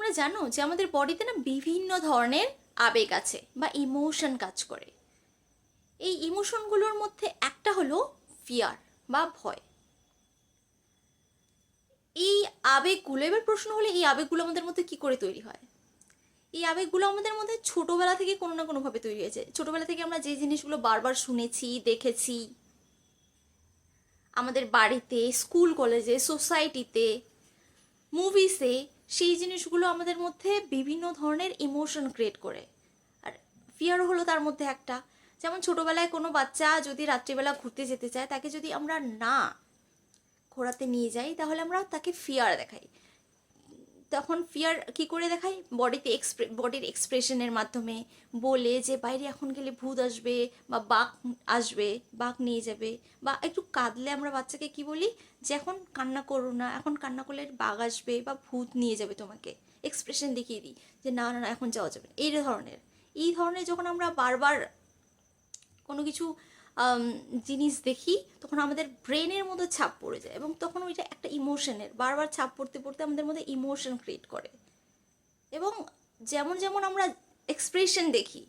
তোমরা জানো যে আমাদের বডিতে না বিভিন্ন ধরনের আবেগ আছে বা ইমোশন কাজ করে। এই ইমোশনগুলোর মধ্যে একটা হলো ফিয়ার বা ভয়। এই আবেগগুলো, এবার প্রশ্ন হলো এই আবেগগুলো আমাদের মধ্যে কি করে তৈরি হয়? এই আবেগগুলো আমাদের মধ্যে ছোটবেলা থেকে কোনো না কোনোভাবে তৈরি হয়েছে। ছোটবেলা থেকে আমরা যে জিনিসগুলো বারবার শুনেছি, দেখেছি, আমাদের বাড়িতে, স্কুল কলেজে, সোসাইটিতে, মুভিসে, সেই জিনিসগুলো আমাদের মধ্যে বিভিন্ন ধরনের ইমোশন ক্রিয়েট করে। আর ফিয়ার হলো তার মধ্যে একটা। যেমন ছোটোবেলায় কোনো বাচ্চা যদি রাত্রিবেলা ঘুরতে যেতে চায়, তাকে যদি আমরা না ঘোরাতে নিয়ে যাই তাহলে আমরা তাকে ফিয়ার দেখাই। তখন ফিয়ার কি করে দেখাই? বডির এক্সপ্রেশনের মাধ্যমে বলে যে বাইরে এখন গেলে ভূত আসবে বা বাঘ আসবে, বাঘ নিয়ে যাবে। বা একটু কাঁদলে আমরা বাচ্চাকে কি বলি? যে এখন কান্না করো না, এখন কান্না করলে বাঘ আসবে বা ভূত নিয়ে যাবে তোমাকে। এক্সপ্রেশন দেখিয়ে দিই যে না না না এখন যাওয়া যাবে না। এই ধরনের যখন আমরা বারবার কোনো কিছু জিনিস দেখি, তখন আমাদের ব্রেনের মধ্যে ছাপ পড়ে যায় এবং তখন ওইটা একটা ইমোশনের বারবার ছাপ পড়তে পড়তে আমাদের মধ্যে ইমোশন ক্রিয়েট করে। এবং যেমন যেমন আমরা এক্সপ্রেশন দেখি,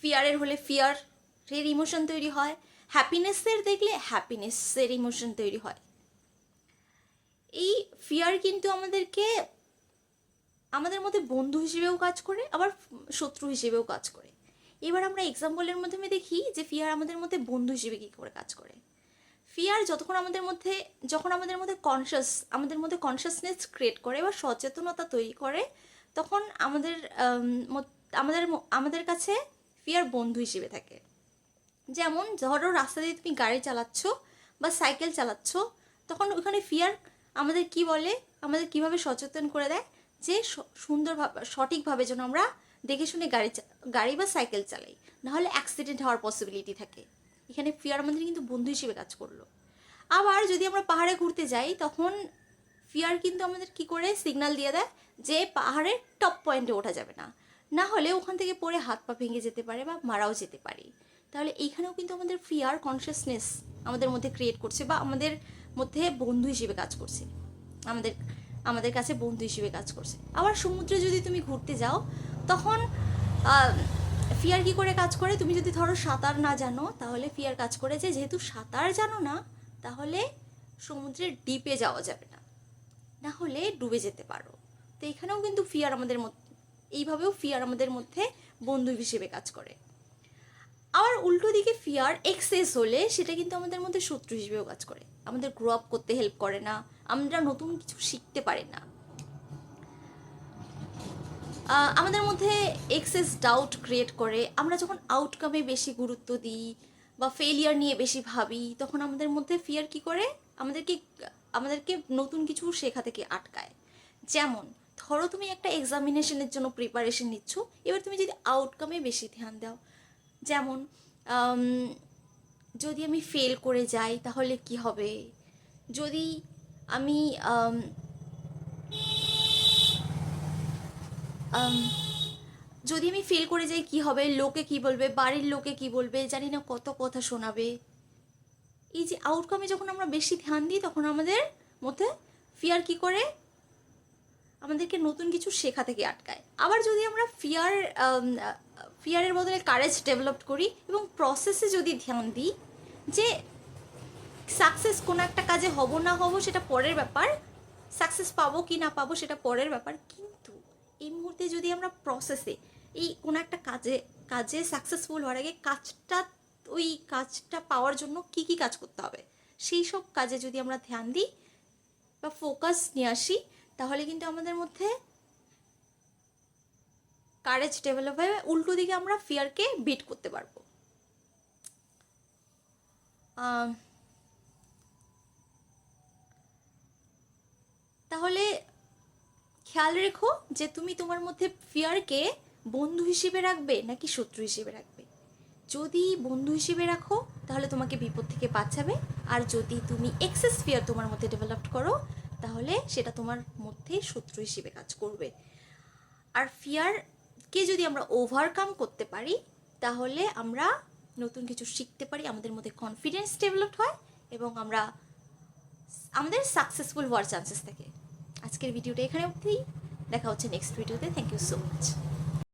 ফিয়ারের হলে ফিয়ারের ইমোশন তৈরি হয়, হ্যাপিনেসের দেখলে হ্যাপিনেসের ইমোশন তৈরি হয়। এই ফিয়ার কিন্তু আমাদের মধ্যে বন্ধু হিসেবেও কাজ করে, আবার শত্রু হিসেবেও কাজ করে। এবার আমরা এক্সাম্পলের মাধ্যমে দেখি যে ফিয়ার আমাদের মধ্যে বন্ধু হিসেবে কী করে কাজ করে। ফিয়ার যখন আমাদের মধ্যে কনসাসনেস ক্রিয়েট করে বা সচেতনতা তৈরি করে, তখন আমাদের কাছে ফিয়ার বন্ধু হিসেবে থাকে। যেমন ধরো রাস্তা দিয়ে তুমি গাড়ি চালাচ্ছ বা সাইকেল চালাচ্ছ, তখন ওখানে ফিয়ার আমাদের কি বলে, আমাদের কিভাবে সচেতন করে দেয় যে সুন্দরভাবে সঠিকভাবে যেন আমরা দেখে শুনে গাড়ি বা সাইকেল চালাই, নাহলে অ্যাক্সিডেন্ট হওয়ার পসিবিলিটি থাকে। এখানে ফিয়ার আমাদের কিন্তু বন্ধু হিসেবে কাজ করলো। আবার যদি আমরা পাহাড়ে ঘুরতে যাই, তখন ফিয়ার কিন্তু আমাদের কি করে সিগন্যাল দিয়ে দেয় যে পাহাড়ের টপ পয়েন্টে ওঠা যাবে না, না হলে ওখান থেকে পড়ে হাত পা ভেঙে যেতে পারে বা মারাও যেতে পারি। তাহলে এইখানেও কিন্তু আমাদের ফিয়ার কনসিয়াসনেস আমাদের মধ্যে ক্রিয়েট করছে বা আমাদের মধ্যে বন্ধু হিসেবে কাজ করছে, আমাদের আমাদের কাছে বন্ধু হিসেবে কাজ করছে। আবার সমুদ্রে যদি তুমি ঘুরতে যাও, তখন ফিয়ার কি করে কাজ করে? তুমি যদি ধরো সাঁতার না জানো, তাহলে ফিয়ার কাজ করে যে যেহেতু সাঁতার জানো না, তাহলে সমুদ্রের ডিপে যাওয়া যাবে না, না হলে ডুবে যেতে পারো। তো এখানেও কিন্তু এইভাবেও ফিয়ার আমাদের মধ্যে বন্ধু হিসেবে কাজ করে। আবার উল্টো দিকে ফিয়ার এক্সেস হলে সেটা কিন্তু আমাদের মধ্যে শত্রু হিসেবেও কাজ করে, আমাদের গ্রো আপ করতে হেল্প করে না, আমরা নতুন কিছু শিখতে পারি না। আমাদের মধ্যে এক্সেস ডাউট ক্রিয়েট করে। আমরা যখন আউটকামে বেশি গুরুত্ব দিই বা ফেলিয়ার নিয়ে বেশি ভাবি, তখন আমাদের মধ্যে ফিয়ার কি করে? আমাদেরকে নতুন কিছু শেখা থেকে আটকায়। যেমন ধরো তুমি একটা এক্সামিনেশনের জন্য প্রিপারেশন নিচ্ছ, এবার তুমি যদি আউটকামে বেশি ধ্যান দাও, যেমন যদি আমি ফেল করে যাই তাহলে কি হবে, যদি আমি যদি আমি ফেল করে যাই কি হবে, লোকে কি বলবে, বাড়ির লোকে কি বলবে, জানি না কত কথা শোনাবে। এই যে আউটকামে যখন আমরা বেশি ধ্যান দিই, তখন আমাদের মধ্যে ফিয়ার কি করে? আমাদেরকে নতুন কিছু শেখা থেকে আটকায়। আবার যদি আমরা ফিয়ারের বদলে কারেজ ডেভেলপ করি এবং প্রসেসে যদি ধ্যান দিই, যে সাকসেস কোনো একটা কাজে হব না হব সেটা পরের ব্যাপার, সাকসেস পাবো কি না পাবো সেটা পরের ব্যাপার, কিন্তু এই মুহূর্তে যদি আমরা প্রসেসে এই কোনো একটা কাজে সাকসেসফুল হওয়ার আগে ওই কাজটা পাওয়ার জন্য কি কি কাজ করতে হবে, সেই সব কাজে যদি আমরা ধ্যান দিই বা ফোকাস নিয়ে আসি, তাহলে কিন্তু আমাদের মধ্যে কারেজ ডেভেলপ হয়ে উল্টো দিকে আমরা ফিয়ারকে বিট করতে পারবো। তাহলে খেয়াল রেখো যে তুমি তোমার মধ্যে ফিয়ারকে বন্ধু হিসেবে রাখবে নাকি শত্রু হিসেবে রাখবে। যদি বন্ধু হিসেবে রাখো তাহলে তোমাকে বিপদ থেকে বাঁচাবে, আর যদি তুমি এক্সেস ফিয়ার তোমার মধ্যে ডেভেলপ করো, তাহলে সেটা তোমার মধ্যে শত্রু হিসেবে কাজ করবে। আর ফিয়ারকে যদি আমরা ওভারকাম করতে পারি, তাহলে আমরা নতুন কিছু শিখতে পারি, আমাদের মধ্যে কনফিডেন্স ডেভেলপ হয় এবং আমাদের সাকসেসফুল হওয়ার চান্সেস থাকে। আজকের ভিডিওটা এখানে অবধি। দেখা হচ্ছে নেক্সট ভিডিওতে। Thank you so much.